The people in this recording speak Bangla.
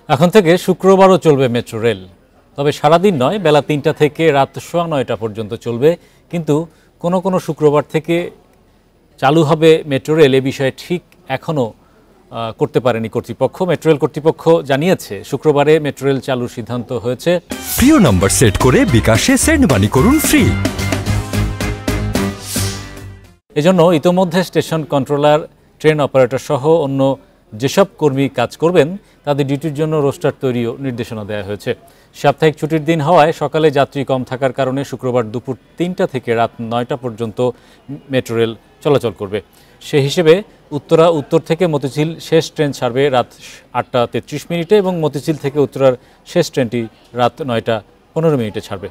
এখন থেকে শুক্রবারও চলবে মেট্রো রেল, তবে সারাদিন নয়, বেলা ৩টা থেকে রাত ৯:১০ পর্যন্ত চলবে। কিন্তু কোনো কোনো শুক্রবার থেকে চালু হবে মেট্রো রেল, এ বিষয়ে ঠিক এখনও করতে পারেনি কর্তৃপক্ষ। মেট্রো রেল কর্তৃপক্ষ জানিয়েছে শুক্রবারে মেট্রো রেল চালুর সিদ্ধান্ত হয়েছে। প্রিয় নম্বর সেট করে বিকাশে সেন্ড মানি করুন ফ্রি। এজন্য ইতোমধ্যে স্টেশন কন্ট্রোলার, ট্রেন অপারেটর সহ অন্য যেসব কর্মী কাজ করবেন তাদের ডিউটির জন্য রোস্টার তৈরিও নির্দেশনা দেওয়া হয়েছে। সাপ্তাহিক ছুটির দিন হওয়ায় সকালে যাত্রী কম থাকার কারণে শুক্রবার দুপুর ৩টা থেকে রাত ৯টা পর্যন্ত মেট্রো রেল চলাচল করবে। সে হিসেবে উত্তর থেকে মতিঝিল শেষ ট্রেন ছাড়বে রাত ৮টা ৩৩ মিনিটে এবং মতিঝিল থেকে উত্তরার শেষ ট্রেনটি রাত ৯টা ১৫ মিনিটে ছাড়বে।